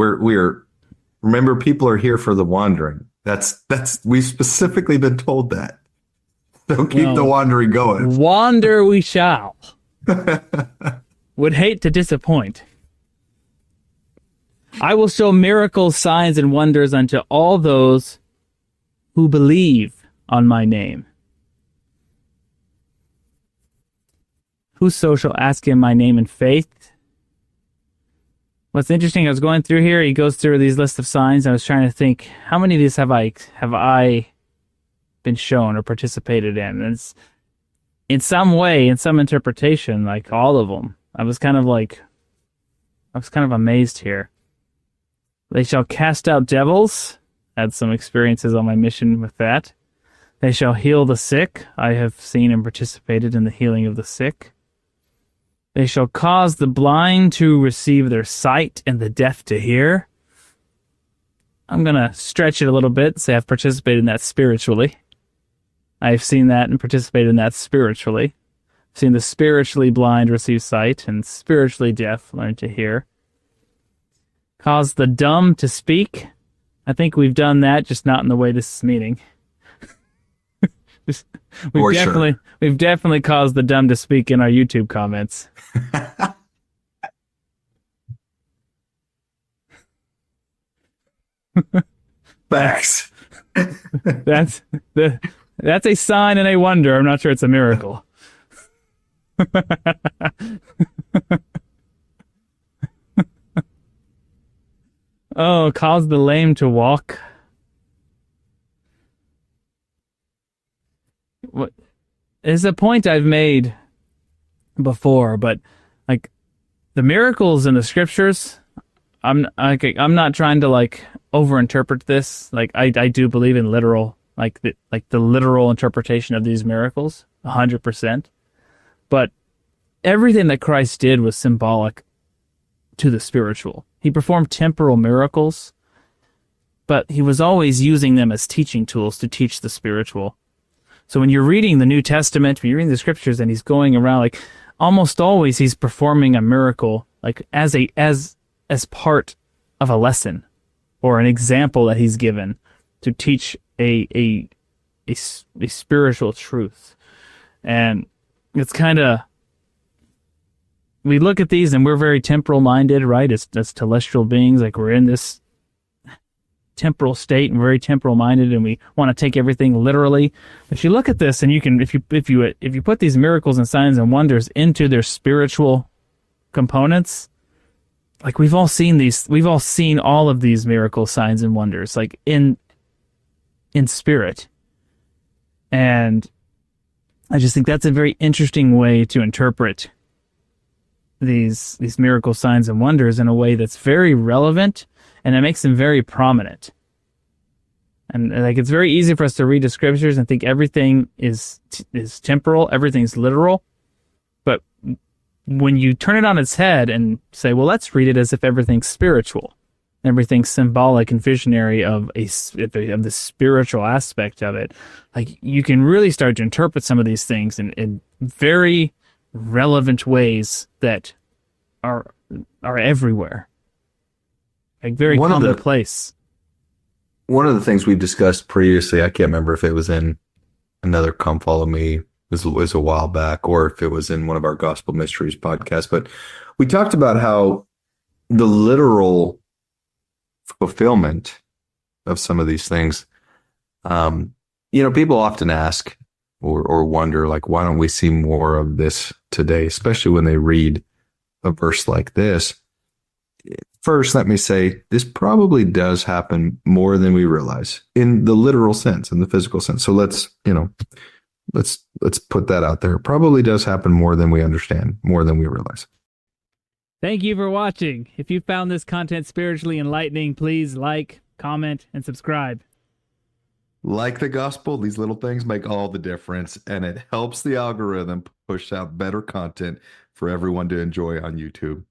We're remember, people are here for the wandering. That's we've specifically been told that. So keep the wandering going. Wander we shall. Would hate to disappoint. I will show miracles, signs, and wonders unto all those who believe on my name. Whoso shall ask him my name in faith. What's interesting, I was going through here, he goes through these lists of signs, and I was trying to think, how many of these have I been shown or participated in? And it's, in some way, in some interpretation, like all of them. I was kind of amazed here. They shall cast out devils. Had some experiences on my mission with that. They shall heal the sick. I have seen and participated in the healing of the sick. They shall cause the blind to receive their sight and the deaf to hear. I'm going to stretch it a little bit, say I've participated in that spiritually. I've seen that and participated in that spiritually. I've seen the spiritually blind receive sight and spiritually deaf learn to hear. Cause the dumb to speak. I think we've done that, just not in the way this is meeting. We've definitely caused the dumb to speak in our YouTube comments. Facts. That's a sign and a wonder. I'm not sure it's a miracle. Oh, cause the lame to walk. What is a point I've made before, but like the miracles in the scriptures, I'm not trying to like overinterpret this. Like I do believe in literal, like the literal interpretation of these miracles, 100%. But everything that Christ did was symbolic to the spiritual. He performed temporal miracles, but he was always using them as teaching tools to teach the spiritual. So when you're reading the New Testament, when you're reading the scriptures, and he's going around, like almost always he's performing a miracle, like as part of a lesson or an example that he's given to teach a spiritual truth. And it's kind of, we look at these and we're very temporal minded, right? As celestial beings, like we're in this temporal state and very temporal minded, and we want to take everything literally. If you look at this, and you can, if you put these miracles and signs and wonders into their spiritual components, like we've all seen all of these miracles, signs, and wonders, like in spirit. And I just think that's a very interesting way to interpret these miracle signs and wonders in a way that's very relevant, and it makes them very prominent. And like it's very easy for us to read the scriptures and think everything is temporal, everything's literal. But when you turn it on its head and say, well, let's read it as if everything's spiritual, everything's symbolic and visionary of the spiritual aspect of it, like you can really start to interpret some of these things in very relevant ways that are everywhere, like very commonplace. One of the things we've discussed previously, I can't remember if it was in another Come Follow Me, it was a while back, or if it was in one of our Gospel Mysteries podcasts, but we talked about how the literal fulfillment of some of these things, people often ask or wonder, like, why don't we see more of this today, especially when they read a verse like this. First, let me say, this probably does happen more than we realize in the literal sense, in the physical sense. So let's put that out there. It probably does happen more than we understand, more than we realize. Thank you for watching. If you found this content spiritually enlightening, please like, comment, and subscribe. Like the gospel, these little things make all the difference, and it helps the algorithm push out better content for everyone to enjoy on YouTube.